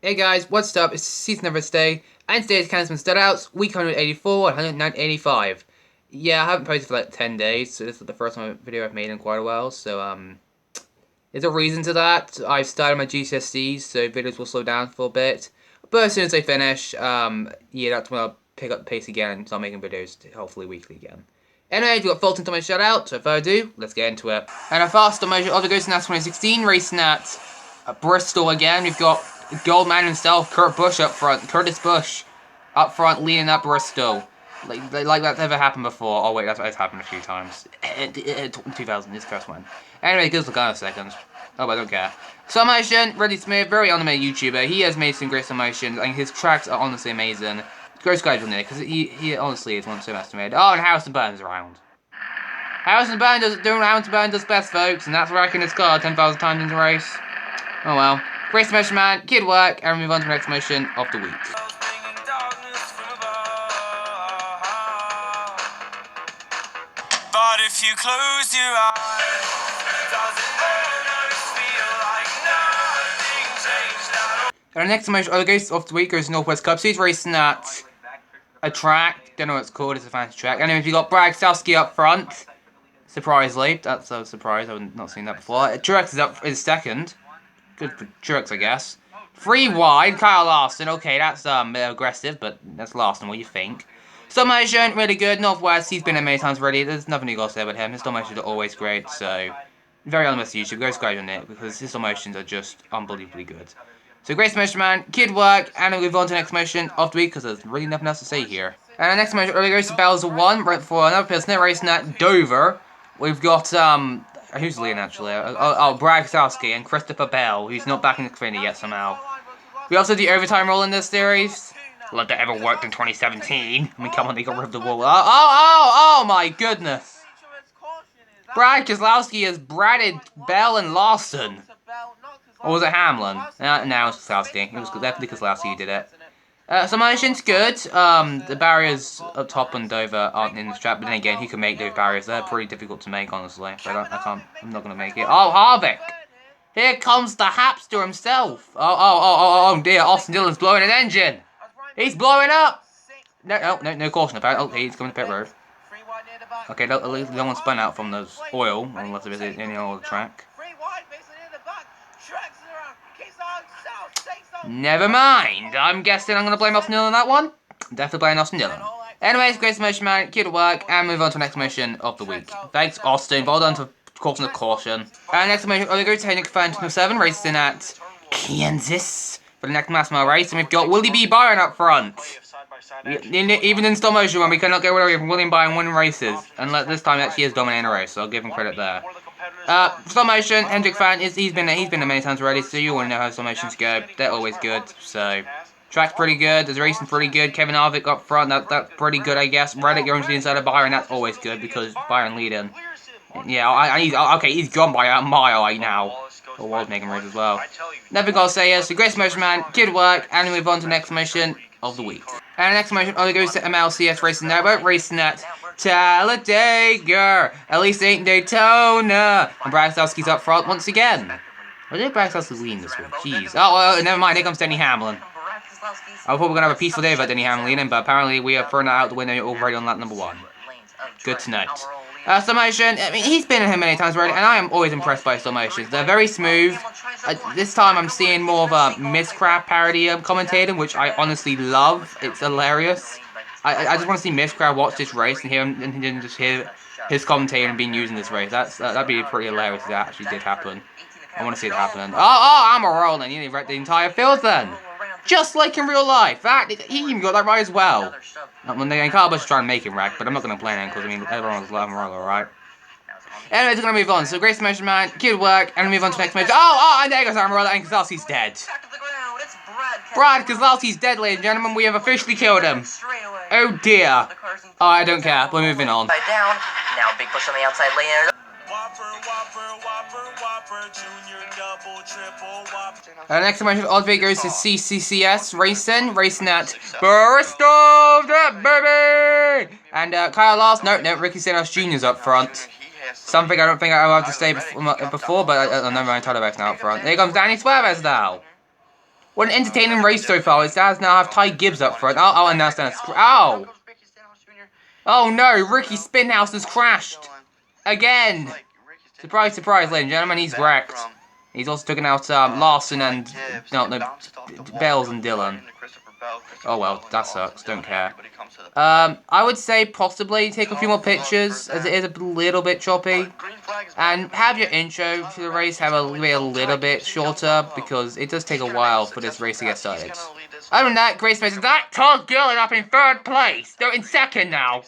Hey guys, what's up? It's season of day, and today's Cancelman Shoutouts, week 184 and 185. Yeah, I haven't posted for like 10 days, so this is the first video I've made in quite a while, so there's a reason to that. I've started my GCSEs, so videos will slow down for a bit, but as soon as I finish, yeah, that's when I'll pick up the pace again and start making videos, hopefully weekly again. Anyway, we've got Fulton to my shoutout, so if I do, let's get into it. And our fast on my other goes to NASCAR 2016, racing at Bristol again. We've got Goldman himself, Kurt Busch up front, Curtis Busch up front, leading up Bristol. Like that's never happened before. Oh wait, that's happened a few times. 2000, his first one. Anyway, gives look on a second. Oh, I don't care. Slow motion, really smooth, very animated YouTuber. He has made some great slow motions, and his tracks are honestly amazing. Gross guys on there, because he honestly is one so estimated. Oh, and Harrison Burns around. Harrison Burns does best, folks, and that's wrecking his car 10,000 times in the race. Oh well. Great motion man, kid work, and move on to the next motion of the week. But if you close your eyes, and our next motion of the race of the week goes Northwest Cup. So he's racing at a track, don't know what it's called, it's a fancy track. Anyway, you got Brad Keselowski up front. Surprisingly, that's a surprise, I've not seen that before. Truex is second. Good for Truex, I guess. 3 wide, Kyle Larson. Okay, that's a bit aggressive, but that's Larson, what do you think? Stop motion, really good. Northwest, he's been in many times already. There's nothing you got to say about him. His stop motions are always great, so very honest YouTube. Go subscribe on it, because his stop motions are just unbelievably good. So great motion man, kid work, and we'll move on to the next motion of the week, because there's really nothing else to say here. And our next motion really goes to Bowser 1, right before another person racing at Dover. We've got, who's leading actually? Brad Keselowski and Christopher Bell, who's not back in the Xfinity yet somehow. We also do overtime rule in this series. Like that ever worked in 2017. I mean, come on, they got rid of the wall. Oh my goodness. Brad Keselowski has bratted Bell and Larson. Or was it Hamlin? No, it was Keselowski. It was definitely Keselowski who did it. So motion's good. The barriers up top and Dover aren't in the strap, but then again, he can make those barriers. They're pretty difficult to make, honestly. But I'm not gonna make it. Oh, Harvick! Here comes the Hapster himself. Oh dear, Austin Dillon's blowing an engine. He's blowing up. No caution about it. Okay, he's coming to pit road. Okay, at least no one spun out from those oil, unless there is any oil track. Never mind. I'm guessing I'm going to blame Austin Dillon on that one. Definitely blame Austin Dillon. Anyways, great motion man, keep it work, and move on to the next motion of the week. Thanks, Austin. Well done for causing the caution. Next motion, we're going to Nick Fan 7, racing at Kansas for the next mass mile race, and we've got Willie B. Byron up front. Even in stop motion, when we cannot get rid of William Byron winning races, and this time actually is dominating a race, so I'll give him credit there. Stop motion, Hendrick Fan, he's been there many times already, so you want to know how stop motions go. They're always good, so track's pretty good, the racing's pretty good. Kevin Harvick up front, that's pretty good, I guess. Reddick going to the inside of Byron, that's always good because Byron leading. Yeah, okay, he's gone by a mile right now. Or was making race as well. Nothing got to say here, so great motion man, good work, and we move on to the next motion of the week. And the next motion goes to MLCS Racing Network, racing at Talladega. At least it ain't Daytona. And Brad Keselowski's up front once again. Why did Brad Keselowski lean this week? Jeez. Oh, never mind. Here comes Denny Hamlin. I thought we were going to have a peaceful day about Denny Hamlin leading, but apparently we have thrown that out the window already on lap number 1. Good to note. Slow motion, I mean, he's been in here many times already, and I am always impressed by slow motions. They're very smooth. This time I'm seeing more of a Mistcraft parody of commentating, which I honestly love. It's hilarious. I just want to see Mistcraft watch this race and just hear his commentating being used in this race. That'd be pretty hilarious if that actually did happen. I want to see it happen. I'm a rolling. You wrecked the entire field then. Just like in real life. He even got that right as well. When they Kyle Busch trying to make him wreck, but I'm not going to blame him because I mean everyone's loving roller, right? Anyways, we're going to move on. So great motion man, good work, and we move on to the next match. And there goes Amarola, and Keselowski's dead. Brad Keselowski's dead, ladies and gentlemen. We have officially killed him. Oh dear. Oh, I don't care. We're moving on. Down. Now big push on the outside lane. Next match of Oddbait goes to CCCS Racing at Bristol, baby! And Kyle Larson, no, Ricky Stenhouse Jr.'s up front. Something I don't think I'll have to say before, but I know my title back's now up front. Here comes Danny Suarez now. What an entertaining race so far. It does now have Ty Gibbs up front. I'll announce that. Ow! Oh no, Ricky Spinhouse has crashed. Again. Surprise, surprise, ladies and gentlemen, he's wrecked. He's also taken out Larson and Bells and Dylan. Oh well, that sucks. Don't care. I would say possibly take a few more pictures, as it is a little bit choppy, and have your intro to the race have a little bit shorter because it does take a while for this race to get started. Other than that, Grace Mason, that Todd Gillen up in 3rd place. They're in 2nd now.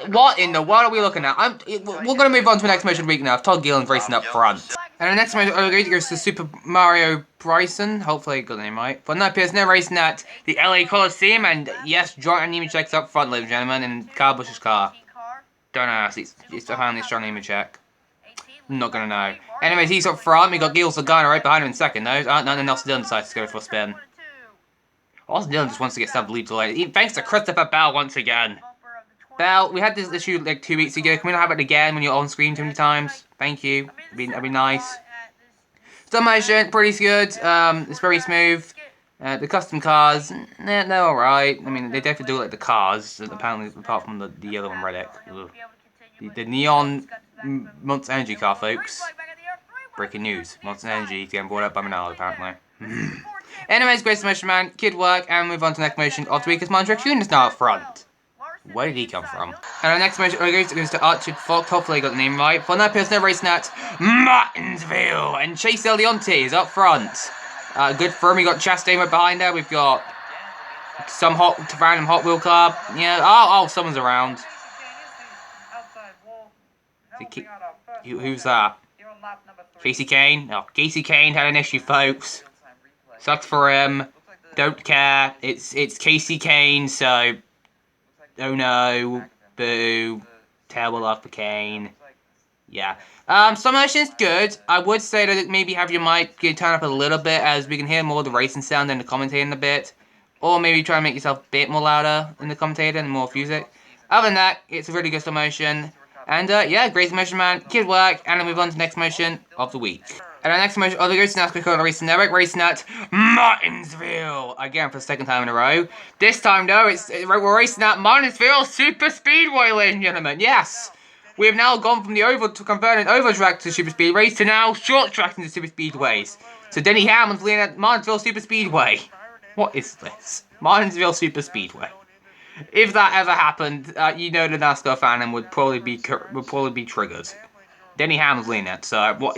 What in the world are we looking at? We're going to move on to the next motion week now. Todd Gillen's racing up front. And the next motion goes to Super Mario Bryson. Hopefully I got the name right. But no, Pierce, now racing at the LA Coliseum. And yes, John Nemechek's up front, ladies and gentlemen, in Kyle Busch's car. Don't ask. It's apparently John Nemechek. I'm not going to know. Anyways, he's up front. We got Gil Sagana right behind him in 2nd, though. And Austin Dillon decides to go for a spin. Austin Dillon just wants to get stabbed lead to late. Thanks to Christopher Bell once again. Bell, we had this issue like 2 weeks ago. Can we not have it again when you're on screen too many times? Thank you. That'd be nice. Stop motion, pretty good. It's very smooth. The custom cars, they're alright. I mean, they definitely do like the cars, apparently, apart from the yellow one Reddick. The neon Monster Energy car, folks. Breaking news. Monster Energy getting brought up by Menard, apparently. Anyways, great motion, man. Good work, and move on to the next motion of the week as Montreal Jr. is now up front. Where did he come from? And our next motion goes to Archie Fox. Hopefully I got the name right. For that person, they're racing at Martinsville. And Chase Leonte is up front. Good for him. We got Chastain right behind there. We've got some random Hot Wheel Club. Yeah. Oh, someone's around. Who's that? Casey Kane. Oh, Casey Kane had an issue, folks. Sucks for him. Don't care. It's Casey Kane, so... Oh no, boo, terrible luck for Kane. Yeah. Stop motion's good. I would say that maybe have your mic turn up a little bit as we can hear more of the racing sound than the commentating a bit. Or maybe try and make yourself a bit more louder in the commentator and more music. Other than that, it's a really good stop motion. And yeah, great motion, man. Good work. And then move on to the next motion of the week. And our next motion of the goes to NASCAR Racing Network, racing at Martinsville. Again, for the 2nd time in a row. This time, though, we're racing at Martinsville Super Speedway, ladies and gentlemen. Yes. We have now gone from the oval to converting over track to Super Speedways to now short track into Super Speedways. So Denny Hamlin's leading at Martinsville Super Speedway. What is this? Martinsville Super Speedway. If that ever happened, you know the NASCAR fan would probably be triggered. Denny Hamlin's leading it, so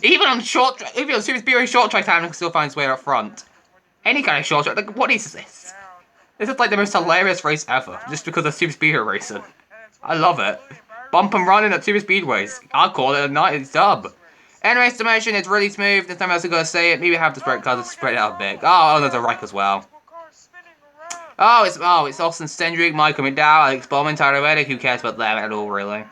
even on Super Speedway short track time, can still find his way up front. Any kind of short track, like what is this? This is like the most hilarious race ever, just because of Super Speedway racing. I love it. Bump and running at Super Speedways. I'll call it a night dub. Anyway, estimation, it's really smooth. There's nothing else I'm gonna say it. Maybe have the spread cars spread it out a bit. Oh, there's a wreck as well. Oh, it's Austin Cindric, Michael McDowell, Alex Bowman, Tyler Reddick. Who cares about them at all, really?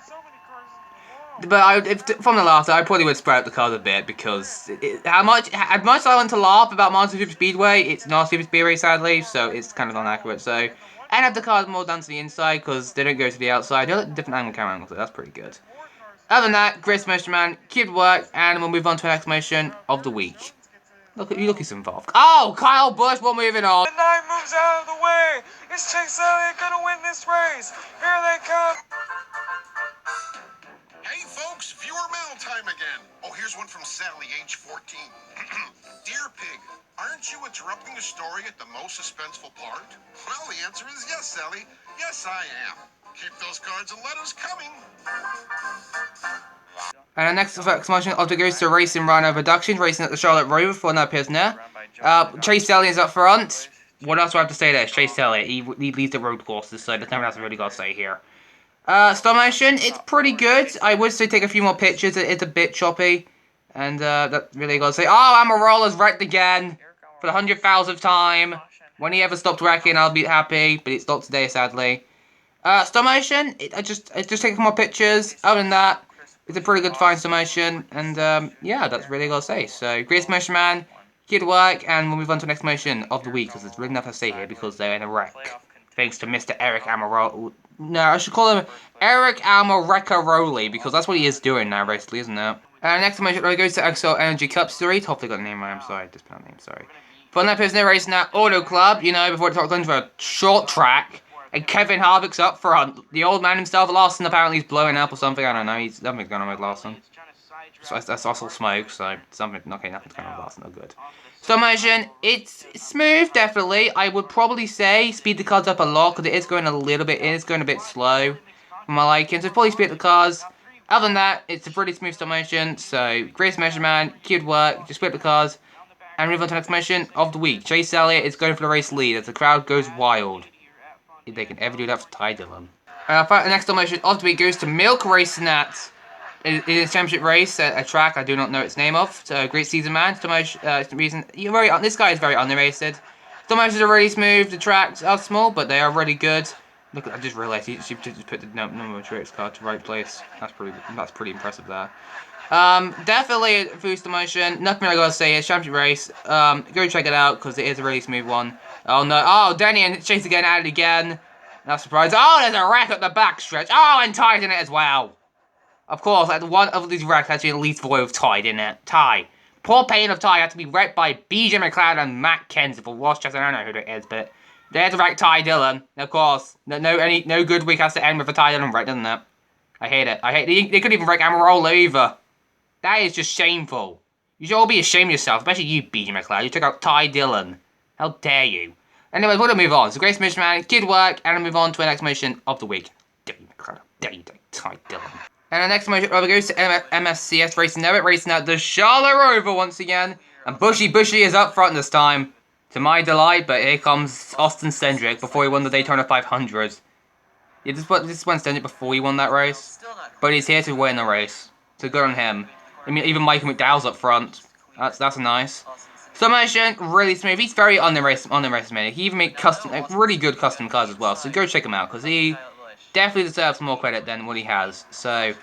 But from the laughter, I probably would spread out the cars a bit because as much I want to laugh about Monster Super Speedway, it's not Super Speedway sadly, so it's kind of inaccurate. So, and have the cars more down to the inside because they don't go to the outside. They're different angle camera angles, so that's pretty good. Other than that, great motion, man, keep work, and we'll move on to the next motion of the week. Look who's involved. Oh, Kyle Busch, we're moving on. The 9 moves out of the way. Is Chase Elliott gonna win this race? Here they come. Hey folks, viewer mail time again. Oh, here's one from Sally, age 14. Dear Pig, aren't you interrupting the story at the most suspenseful part? Well, the answer is yes, Sally. Yes, I am. Keep those cards and letters coming. And our next motion of the goes to Racing Rhino Productions, racing at the Charlotte Rover for another person there. Chase Elliott's up front. What else do I have to say there? Chase Elliott. He leads the road courses, so there's nothing else I really got to say here. Stop motion, it's pretty good. I would say take a few more pictures. It's a bit choppy. And that really got to say. Oh, Amarola's wrecked again. For the 100,000th time. When he ever stopped wrecking, I'll be happy. But it stopped today, sadly. Stop motion, I just take more pictures. Other than that, it's a pretty good fine stop motion. And yeah, that's really got to say. So, great motion, man. Good work. And we'll move on to the next motion of the week. Because there's really nothing to say here because they're in a wreck. Thanks to Mr. Eric Amarola. No, I should call him Eric Amarecaroli, because that's what he is doing now, basically, isn't it? Next motion goes to Excel Energy Cup Series. Hopefully got the name right, I'm sorry. Discount name, sorry. But that person racing at Auto Club, you know, before it talked into a short track. And Kevin Harvick's up front. The old man himself, Lawson, apparently he's blowing up or something. I don't know. Something's going on with Lawson. So that's also smoke, so something. Okay, nothing's going on with Lawson. No good. Stop motion. It's smooth, definitely. I would probably say speed the cars up a lot because it is going a little bit. It is going a bit slow for my liking. So probably speed the cars. Other than that, it's a pretty smooth stop motion. So great motion, man. Good work. Just flip the cars and move on to the next motion of the week. Chase Elliott is going for the race lead as the crowd goes wild. If they can ever do that for Ty Dillon. The next motion of the week goes to Milk Racing at in his championship race at a track I do not know its name of. So great season, man. This guy is very underrated. Stomotions are really smooth. The tracks are small, but they are really good. Look, I just realised she just put the number of race car to the right place. That's pretty impressive there. Definitely a boost motion. Nothing I gotta say. It's championship race. Go check it out because it is a really smooth one. Oh no! Oh, Denny and Chase again at it again. Not surprised. Oh, there's a wreck at the back stretch. Oh, and Ty's in it as well. Of course, like one of these wrecks actually at least void of Ty in it. Ty. Poor pain of Ty had to be wrecked by BJ McLeod and Matt Kenseth for Rochester. I don't know who it is, but they had to wreck Ty Dillon. Of course, no good week has to end with a Ty Dillon wreck, doesn't it? I hate it. They couldn't even wreck Amarola either. That is just shameful. You should all be ashamed of yourself, especially you, BJ McLeod. You took out Ty Dillon. How dare you? Anyways, we're going to move on. So, great mission, man. Good work. And we'll move on to the next mission of the week. Dare you, McLeod. Dare you, Ty Dillon. And the next motion goes to MSCS Racing. Now racing out the Charlotte Rover once again. And Bushy is up front this time. To my delight, but here comes Austin Cindric before he won the Daytona 500. Yeah, this went Cindric before he won that race. But he's here to win the race. So good on him. I mean, even Michael McDowell's up front. That's nice. Summation, really smooth. He's very underestimated. He even made really good custom cars as well. So go check him out because he definitely deserves more credit than what he has. So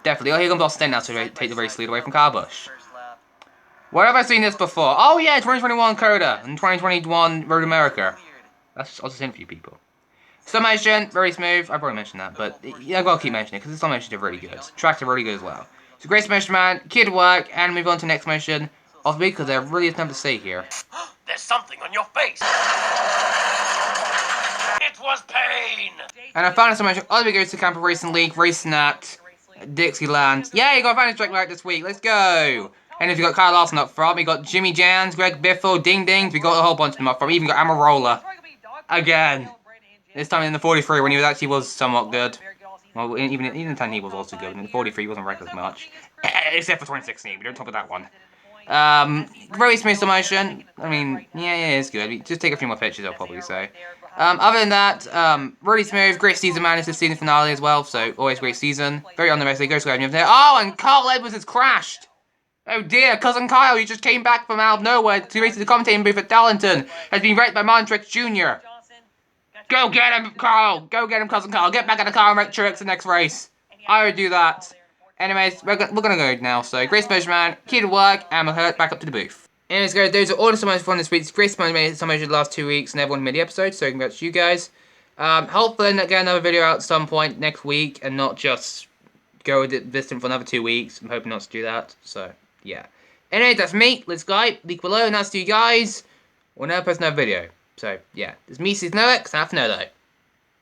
definitely. Oh, here comes Austin now to take the race lead away from Kyle Busch. Where have I seen this before? Oh yeah, 2021 Coda and 2021 Road America. That's also seen a few people. Summation, very smooth. I've already mentioned that, but yeah, I've got to keep mentioning it because the summations are really good. Tracks are really good as well. So great motion, man. Good work, and move on to the next motion of the week because there really is nothing to say here. There's something on your face. It was pain. And I found some motion. Other week goes to Camper Racing League, racing at Dixieland. Yeah, you got a vantage track right this week. Let's go. And if you got Kyle Larson up front, we got Jimmy Jans, Greg Biffle, Ding Dings. We got a whole bunch of them up front. We even got Amarola again. This time in the 43 when he was somewhat good. Well, even in the 10 he was also good. In the 43 he wasn't wrecked as much. Except for 2016. We don't talk about that one. Very smooth motion. I mean, yeah, it's good. Just take a few more pictures, I'll probably say. Other than that, really smooth. Great season, man. It's the season finale as well, so always great season. Very underrated. Go to there. Oh, and Carl Edwards has crashed. Oh dear, cousin Kyle, you just came back from out of nowhere to race the commentating booth at Darlington. Has been wrecked by Montrix Jr. Go get him, Carl. Go get him, cousin Carl. Get back in the car and wreck Truex the next race. I would do that. Anyways, we're gonna go now. So, great motion, man. Keep it work, and we'll head back up to the booth. Anyways, guys, those are all the summations for this week's Great Summations made the last 2 weeks, and everyone made the episode. So, congrats to you guys. Hopefully, I'll get another video out at some point next week, and not just go distant for another 2 weeks. I'm hoping not to do that. So, yeah. Anyway, that's me. Let's go. Link below, and that's to you guys. We'll never post another video. So, yeah. There's me, Season Noah, because I have to know though.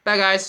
Bye, guys.